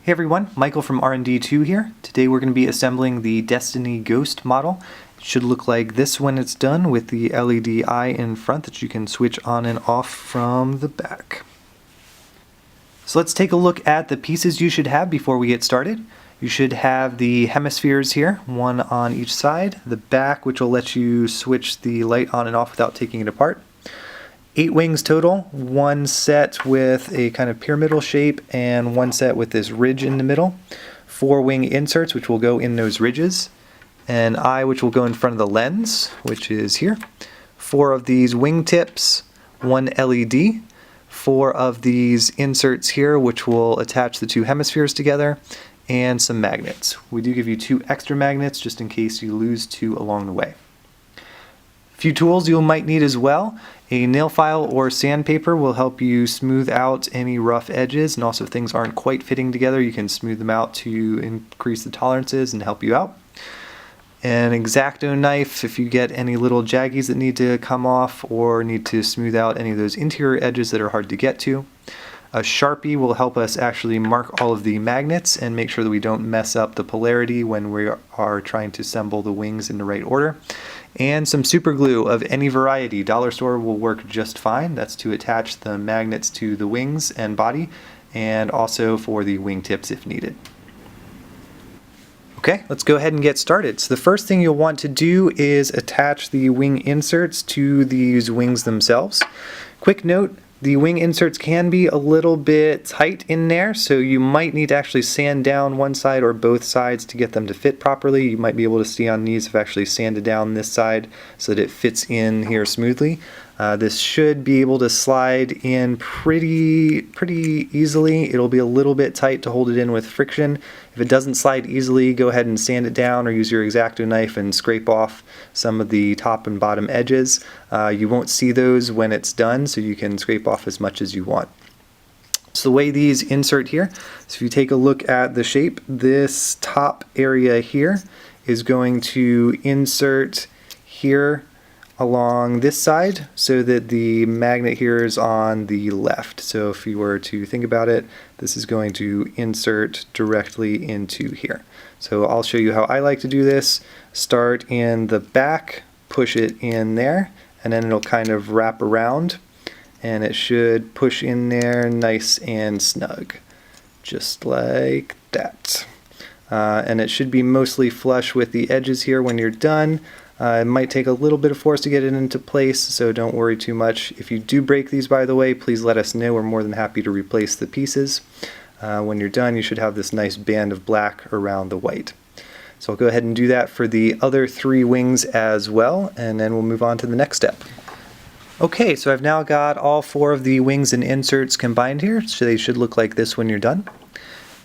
Hey everyone, Michael from R&D2 here. Today we're going to be assembling the Destiny Ghost model. It should look like this when it's done with the LED eye in front that you can switch on and off from the back. So let's take a look at the pieces you should have before we get started. You should have the hemispheres here, one on each side, the back which will let you switch the light on and off without taking it apart. 8 wings total, one set with a kind of pyramidal shape and one set with this ridge in the middle. 4 wing inserts which will go in those ridges. An eye which will go in front of the lens, which is here. 4 of these wing tips, 1 LED. 4 of these inserts here which will attach the 2 hemispheres together. And some magnets. We do give you 2 extra magnets just in case you lose 2 along the way. Few tools you might need as well. A nail file or sandpaper will help you smooth out any rough edges, and also if things aren't quite fitting together you can smooth them out to increase the tolerances and help you out. An X-Acto knife if you get any little jaggies that need to come off or need to smooth out any of those interior edges that are hard to get to. A Sharpie will help us actually mark all of the magnets and make sure that we don't mess up the polarity when we are trying to assemble the wings in the right order. And some super glue of any variety. Dollar store will work just fine. That's to attach the magnets to the wings and body, and also for the wing tips if needed. Okay, let's go ahead and get started. So the first thing you'll want to do is attach the wing inserts to these wings themselves. Quick note, the wing inserts can be a little bit tight in there, so you might need to actually sand down one side or both sides to get them to fit properly. You might be able to see on these I've actually sanded down this side so that it fits in here smoothly. This should be able to slide in pretty easily. It'll be a little bit tight to hold it in with friction. If it doesn't slide easily, go ahead and sand it down or use your X-Acto knife and scrape off some of the top and bottom edges. You won't see those when it's done, so you can scrape off as much as you want. So the way these insert here, so if you take a look at the shape, this top area here is going to insert here along this side so that the magnet here is on the left. So if you were to think about it, this is going to insert directly into here. So I'll show you how I like to do this. Start in the back, push it in there, and then it'll kind of wrap around and it should push in there nice and snug, just like that. And it should be mostly flush with the edges here when you're done. It might take a little bit of force to get it into place, so don't worry too much. If you do break these, by the way, please let us know. We're more than happy to replace the pieces. When you're done, you should have this nice band of black around the white. So I'll go ahead and do that for the other 3 wings as well, and then we'll move on to the next step. Okay, so I've now got all 4 of the wings and inserts combined here, so they should look like this when you're done.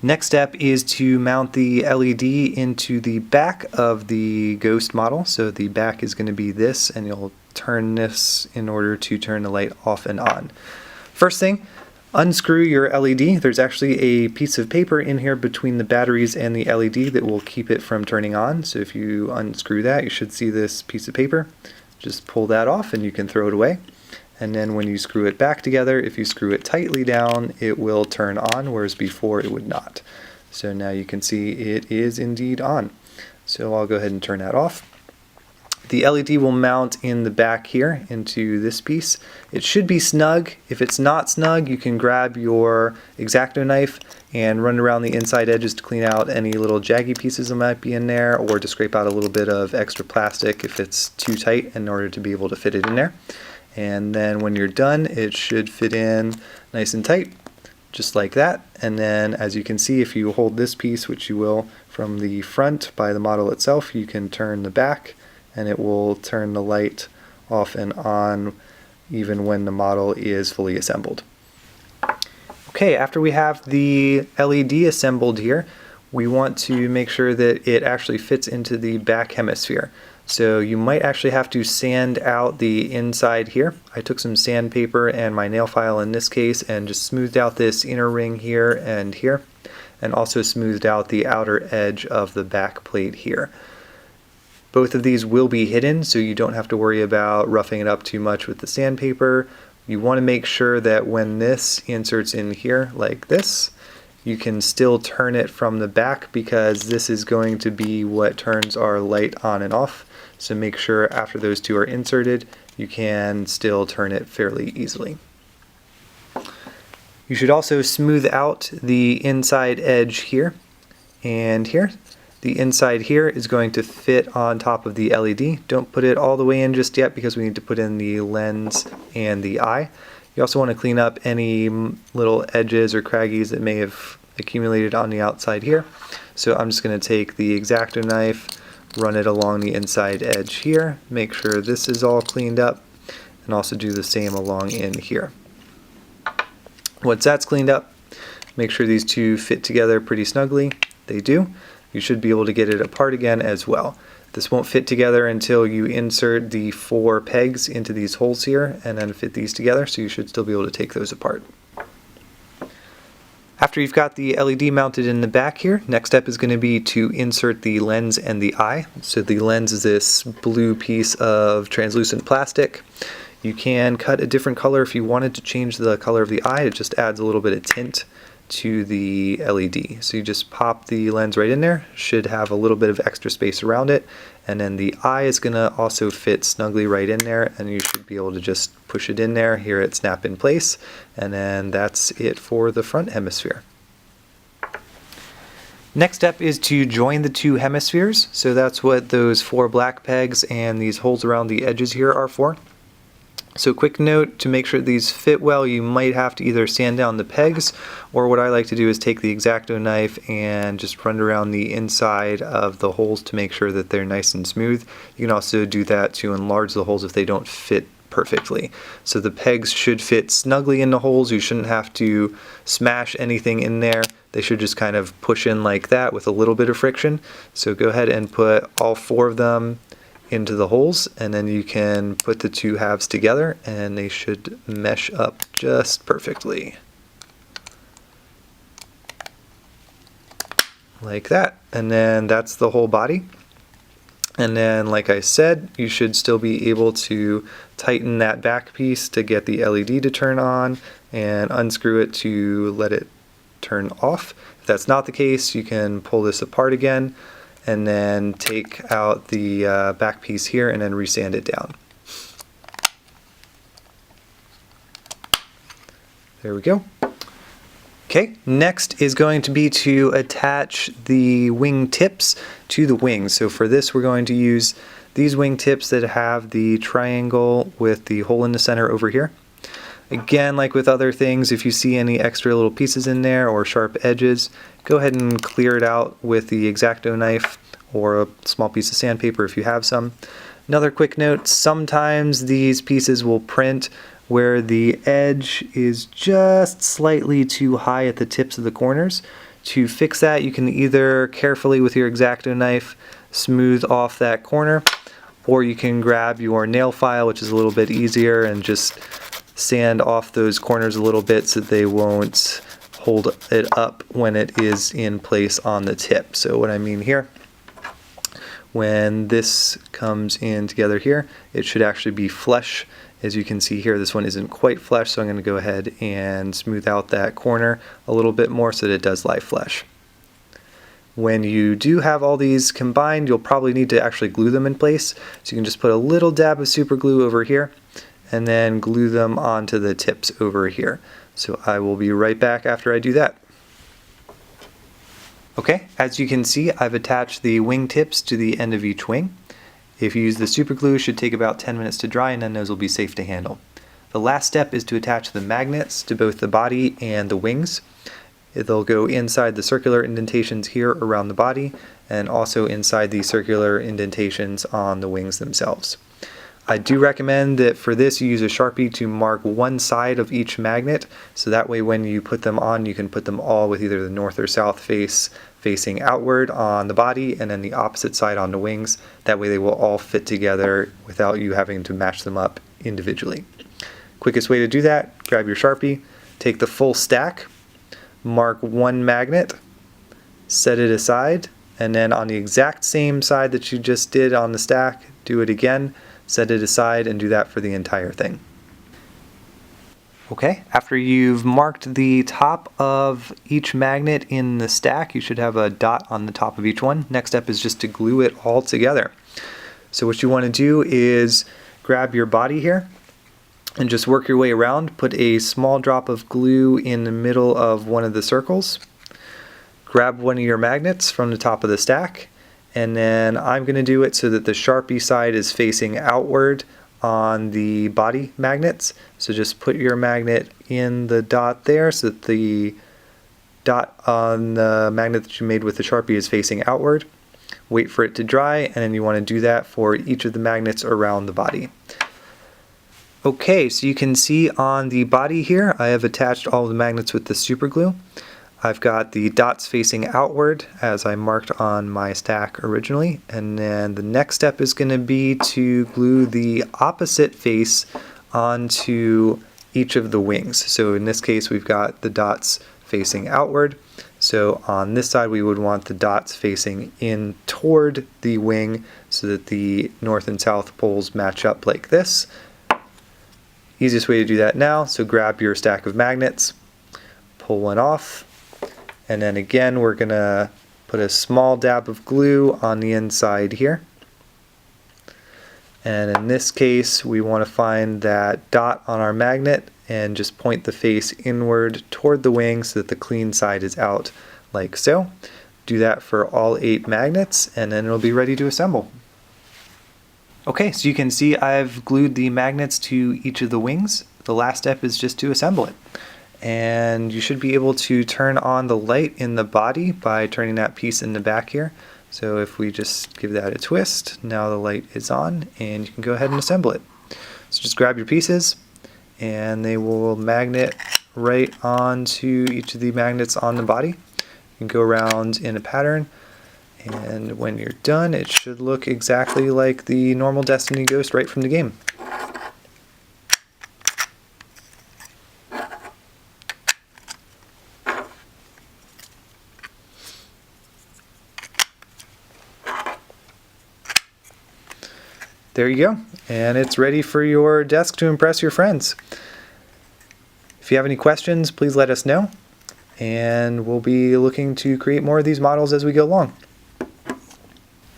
Next step is to mount the LED into the back of the Ghost model. So the back is going to be this, and you'll turn this in order to turn the light off and on. First thing, unscrew your LED. There's actually a piece of paper in here between the batteries and the LED that will keep it from turning on. So if you unscrew that, you should see this piece of paper. Just pull that off and you can throw it away. And then when you screw it back together, if you screw it tightly down, it will turn on, whereas before it would not. So now you can see it is indeed on. So I'll go ahead and turn that off. The LED will mount in the back here into this piece. It should be snug. If it's not snug, you can grab your X-Acto knife and run around the inside edges to clean out any little jaggy pieces that might be in there, or to scrape out a little bit of extra plastic if it's too tight in order to be able to fit it in there. And then when you're done, it should fit in nice and tight, just like that. And then as you can see, if you hold this piece, which you will from the front by the model itself, you can turn the back and it will turn the light off and on even when the model is fully assembled. Okay, after we have the LED assembled here, we want to make sure that it actually fits into the back hemisphere. So you might actually have to sand out the inside here. I took some sandpaper and my nail file in this case and just smoothed out this inner ring here, and also smoothed out the outer edge of the back plate here. Both of these will be hidden, so you don't have to worry about roughing it up too much with the sandpaper. You want to make sure that when this inserts in here like this, you can still turn it from the back because this is going to be what turns our light on and off. So make sure after those two are inserted, you can still turn it fairly easily. You should also smooth out the inside edge here and here. The inside here is going to fit on top of the LED. Don't put it all the way in just yet because we need to put in the lens and the eye. You also want to clean up any little edges or craggies that may have accumulated on the outside here. So I'm just going to take the X-Acto knife, run it along the inside edge here, make sure this is all cleaned up, and also do the same along in here. Once that's cleaned up, make sure these two fit together pretty snugly. They do. You should be able to get it apart again as well. This won't fit together until you insert the 4 pegs into these holes here and then fit these together, so you should still be able to take those apart. After you've got the LED mounted in the back here, next step is going to be to insert the lens and the eye. So the lens is this blue piece of translucent plastic. You can cut a different color if you wanted to change the color of the eye. It just adds a little bit of tint to the LED. So you just pop the lens right in there, should have a little bit of extra space around it, and then the eye is going to also fit snugly right in there, and you should be able to just push it in there, hear it snap in place, and then that's it for the front hemisphere. Next step is to join the 2 hemispheres. So that's what those 4 black pegs and these holes around the edges here are for. So quick note, to make sure these fit well, you might have to either sand down the pegs, or what I like to do is take the X-Acto knife and just run it around the inside of the holes to make sure that they're nice and smooth. You can also do that to enlarge the holes if they don't fit perfectly. So the pegs should fit snugly in the holes. You shouldn't have to smash anything in there. They should just kind of push in like that with a little bit of friction. So go ahead and put all 4 of them into the holes, and then you can put the 2 halves together and they should mesh up just perfectly. Like that. And then that's the whole body. And then, like I said, you should still be able to tighten that back piece to get the LED to turn on and unscrew it to let it turn off. If that's not the case, you can pull this apart again and then take out the back piece here and then resand it down. There we go. Okay, next is going to be to attach the wing tips to the wings. So for this, we're going to use these wing tips that have the triangle with the hole in the center over here. Again, like with other things, if you see any extra little pieces in there or sharp edges, go ahead and clear it out with the X-Acto knife or a small piece of sandpaper if you have some. Another quick note, sometimes these pieces will print where the edge is just slightly too high at the tips of the corners. To fix that, you can either carefully with your X-Acto knife smooth off that corner, or you can grab your nail file, which is a little bit easier, and just sand off those corners a little bit so they won't hold it up when it is in place on the tip. So what I mean here, when this comes in together here, it should actually be flush. As you can see here, this one isn't quite flush, so I'm going to go ahead and smooth out that corner a little bit more so that it does lie flush. When you do have all these combined, you'll probably need to actually glue them in place. So you can just put a little dab of super glue over here and then glue them onto the tips over here. So I will be right back after I do that. Okay, as you can see, I've attached the wing tips to the end of each wing. If you use the super glue, it should take about 10 minutes to dry, and then those will be safe to handle. The last step is to attach the magnets to both the body and the wings. They'll go inside the circular indentations here around the body and also inside the circular indentations on the wings themselves. I do recommend that for this you use a Sharpie to mark one side of each magnet, so that way when you put them on, you can put them all with either the north or south face facing outward on the body and then the opposite side on the wings. That way they will all fit together without you having to match them up individually. Quickest way to do that, grab your Sharpie, take the full stack, mark one magnet, set it aside, and then on the exact same side that you just did on the stack, do it again, set it aside, and do that for the entire thing. Okay, after you've marked the top of each magnet in the stack, you should have a dot on the top of each one. Next step is just to glue it all together. So what you want to do is grab your body here and just work your way around. Put a small drop of glue in the middle of one of the circles. Grab one of your magnets from the top of the stack, and then I'm going to do it so that the Sharpie side is facing outward on the body magnets. So just put your magnet in the dot there so that the dot on the magnet that you made with the Sharpie is facing outward. Wait for it to dry, and then you want to do that for each of the magnets around the body. Okay, so you can see on the body here I have attached all of the magnets with the super glue. I've got the dots facing outward as I marked on my stack originally, and then the next step is going to be to glue the opposite face onto each of the wings. So in this case we've got the dots facing outward, so on this side we would want the dots facing in toward the wing so that the north and south poles match up like this. Easiest way to do that now, so grab your stack of magnets, pull one off, and then again we're going to put a small dab of glue on the inside here. And in this case we want to find that dot on our magnet and just point the face inward toward the wing so that the clean side is out like so. Do that for all 8 magnets and then it'll be ready to assemble. Okay, so you can see I've glued the magnets to each of the wings. The last step is just to assemble it. And you should be able to turn on the light in the body by turning that piece in the back here. So if we just give that a twist, now the light is on and you can go ahead and assemble it. So just grab your pieces and they will magnet right onto each of the magnets on the body. You can go around in a pattern, and when you're done it should look exactly like the normal Destiny Ghost right from the game. There you go, and it's ready for your desk to impress your friends. If you have any questions, please let us know, and we'll be looking to create more of these models as we go along.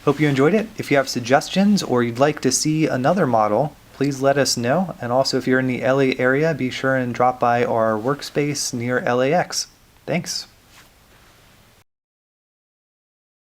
Hope you enjoyed it. If you have suggestions or you'd like to see another model, please let us know. And also if you're in the LA area, be sure and drop by our Workspace near LAX. Thanks.